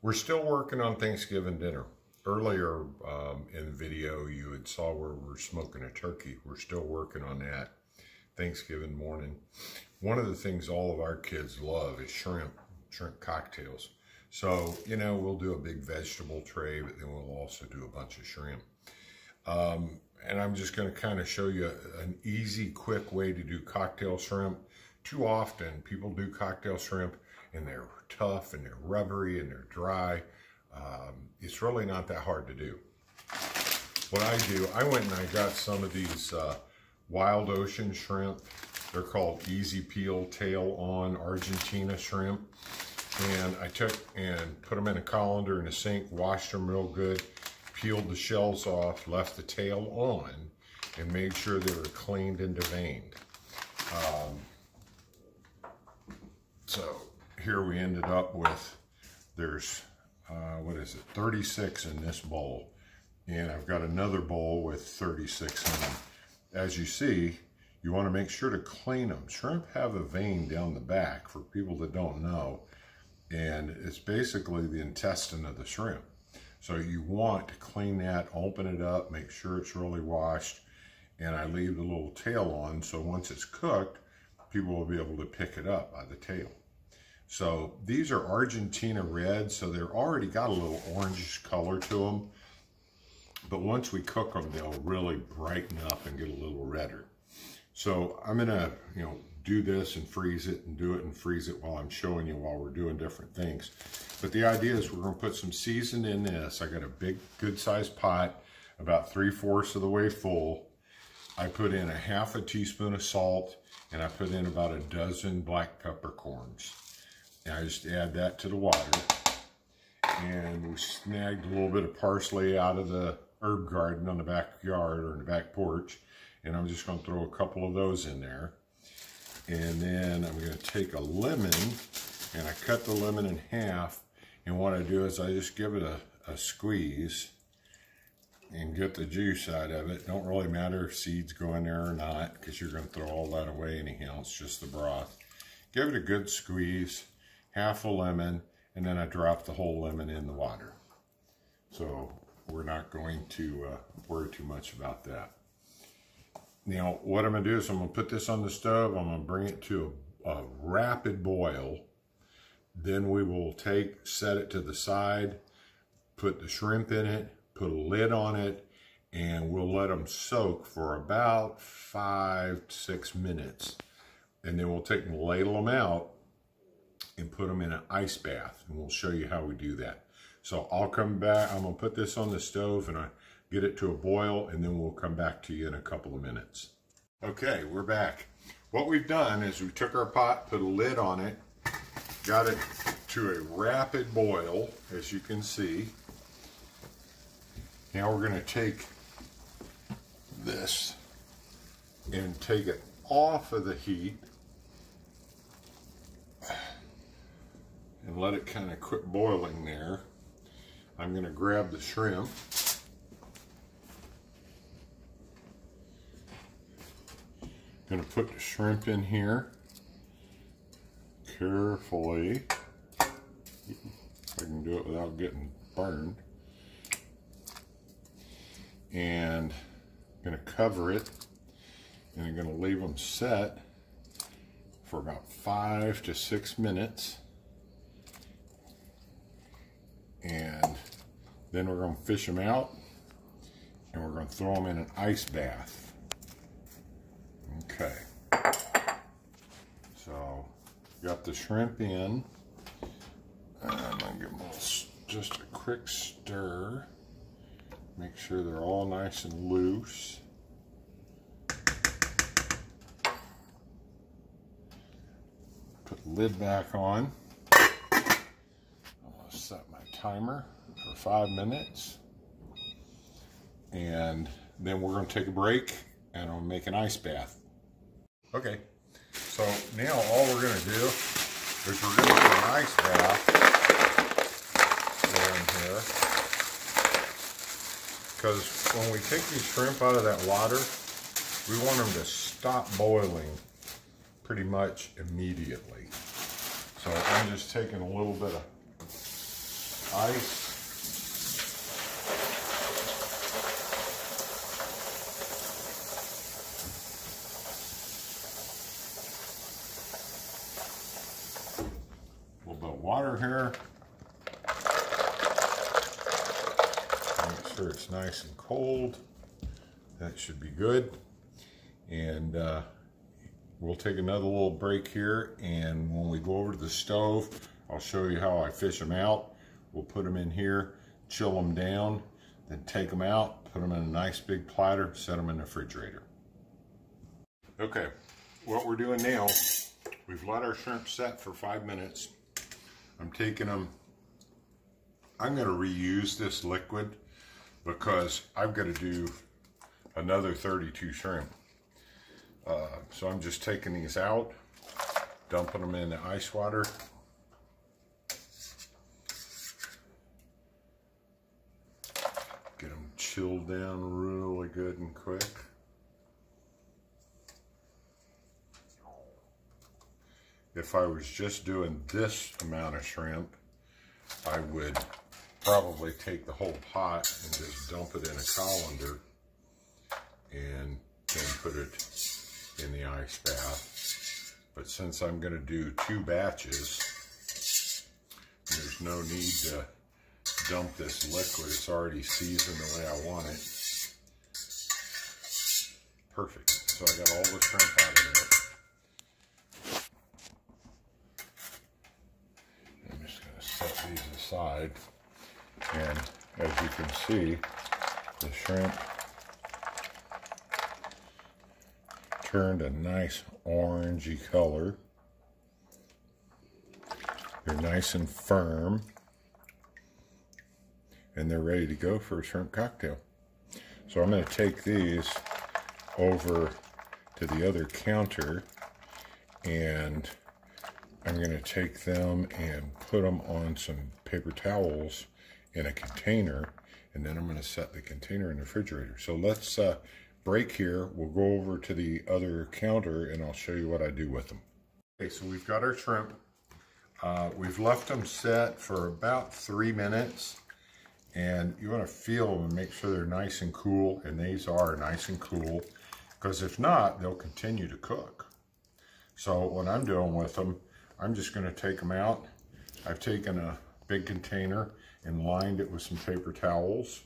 We're still working on Thanksgiving dinner. Earlier in the video, you had saw where we're smoking a turkey. We're still working on that Thanksgiving morning. One of the things all of our kids love is shrimp cocktails. So, you know, we'll do a big vegetable tray, but then we'll also do a bunch of shrimp. And I'm just going to kind of show you an easy, quick way to do cocktail shrimp. Too often, people do cocktail shrimp and they're tough and they're rubbery and they're dry. It's really not that hard to do. What I do, I went and I got some of these wild ocean shrimp. They're called Easy Peel Tail On Argentina shrimp. And I took and put them in a colander in a sink, washed them real good, peeled the shells off, left the tail on, and made sure they were cleaned and deveined. So here we ended up with, there's, 36 in this bowl. And I've got another bowl with 36 in them. As you see, you want to make sure to clean them. Shrimp have a vein down the back, for people that don't know. And it's basically the intestine of the shrimp. So you want to clean that, open it up, make sure it's really washed. And I leave the little tail on, so once it's cooked, people will be able to pick it up by the tail. So these are Argentina red, so they're already got a little orangish color to them. But once we cook them, they'll really brighten up and get a little redder. So I'm gonna, do this and freeze it and do it and freeze it while I'm showing you while we're doing different things. But the idea is we're gonna put some seasoning in this. I got a big, good sized pot, about 3/4 of the way full. I put in a ½ a teaspoon of salt and I put in about a dozen black peppercorns. And I just add that to the water. And we snagged a little bit of parsley out of the herb garden on the backyard or in the back porch. And I'm just gonna throw a couple of those in there. And then I'm gonna take a lemon and I cut the lemon in half. And what I do is I just give it a squeeze and get the juice out of it. Don't really matter if seeds go in there or not, because you're gonna throw all that away anyhow, it's just the broth. Give it a good squeeze, half a lemon, and then I drop the whole lemon in the water. So we're not going to worry too much about that. Now, what I'm gonna do is I'm gonna put this on the stove, I'm gonna bring it to a rapid boil. Then we will set it to the side, put the shrimp in it, put a lid on it, and we'll let them soak for about 5 to 6 minutes. And then we'll take and ladle them out and put them in an ice bath, and we'll show you how we do that. So I'll come back, I'm gonna put this on the stove and I get it to a boil, and then we'll come back to you in a couple of minutes. Okay, we're back. What we've done is we took our pot, put a lid on it, got it to a rapid boil, as you can see. Now we're gonna take this and take it off of the heat and let it kind of quit boiling there. I'm gonna grab the shrimp. Gonna put the shrimp in here carefully. If I can do it without getting burned. And I'm gonna cover it, and I'm gonna leave them set for about 5 to 6 minutes. And then we're gonna fish them out, and we're gonna throw them in an ice bath. Okay, so got the shrimp in. I'm gonna give them just a quick stir. Make sure they're all nice and loose. Put the lid back on. I'm gonna set my timer for 5 minutes. And then we're gonna take a break and I'll make an ice bath. Okay, so now all we're gonna do is we're gonna do an ice bath down here. Because when we take these shrimp out of that water, we want them to stop boiling pretty much immediately. So I'm just taking a little bit of ice. A little bit of water here. Make sure it's nice and cold. That should be good. And we'll take another little break here, and when we go over to the stove, I'll show you how I fish them out. We'll put them in here, chill them down, then take them out, put them in a nice big platter, set them in the refrigerator. Okay, what we're doing now, we've let our shrimp set for 5 minutes. I'm taking them, I'm gonna reuse this liquid because I've got to do another 32 shrimp. So I'm just taking these out, dumping them in the ice water. Get them chilled down really good and quick. If I was just doing this amount of shrimp, I would probably take the whole pot and just dump it in a colander and then put it in the ice bath. But since I'm going to do 2 batches, there's no need to dump this liquid. It's already seasoned the way I want it. Perfect. So I got all the shrimp out of there. I'm just going to set these aside. And as you can see, the shrimp turned a nice orangey color. They're nice and firm, and they're ready to go for a shrimp cocktail. So I'm going to take these over to the other counter, and I'm going to take them and put them on some paper towels in a container, and then I'm going to set the container in the refrigerator. So let's break here. We'll go over to the other counter and I'll show you what I do with them. Okay, so we've got our shrimp. We've left them set for about 3 minutes, and you want to feel them and make sure they're nice and cool, and these are nice and cool, because if not, they'll continue to cook. So what I'm doing with them, I'm just going to take them out. I've taken a big container and lined it with some paper towels,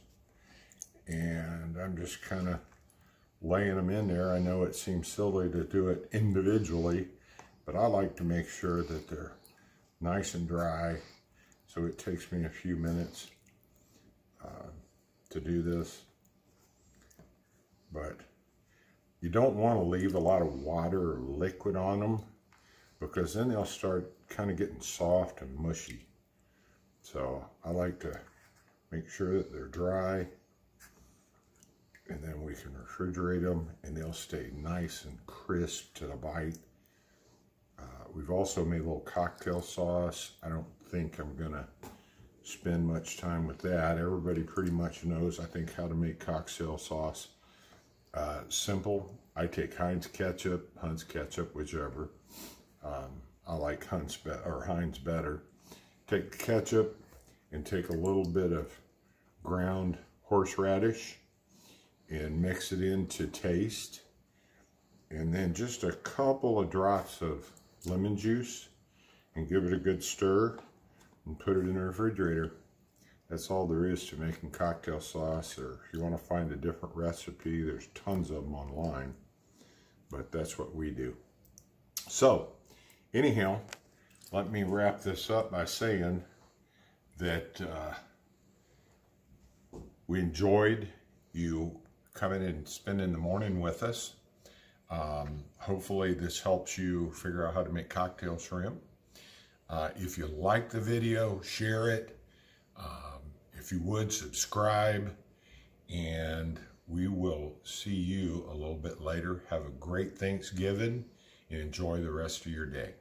and I'm just kind of laying them in there. I know it seems silly to do it individually, but I like to make sure that they're nice and dry. So it takes me a few minutes to do this. But you don't want to leave a lot of water or liquid on them, because then they'll start kind of getting soft and mushy. So I like to make sure that they're dry, and then we can refrigerate them and they'll stay nice and crisp to the bite. We've also made a little cocktail sauce. I don't think I'm gonna spend much time with that. Everybody pretty much knows, I think, how to make cocktail sauce. Simple. I take Heinz ketchup, whichever. I like Heinz better. Take the ketchup and take a little bit of ground horseradish and mix it in to taste, and then just a couple of drops of lemon juice and give it a good stir and put it in the refrigerator. That's all there is to making cocktail sauce. Or if you want to find a different recipe, there's tons of them online, but that's what we do. So anyhow, let me wrap this up by saying that we enjoyed you coming in and spending the morning with us. Hopefully this helps you figure out how to make cocktail shrimp. If you like the video, share it. If you would, subscribe, and we will see you a little bit later. Have a great Thanksgiving and enjoy the rest of your day.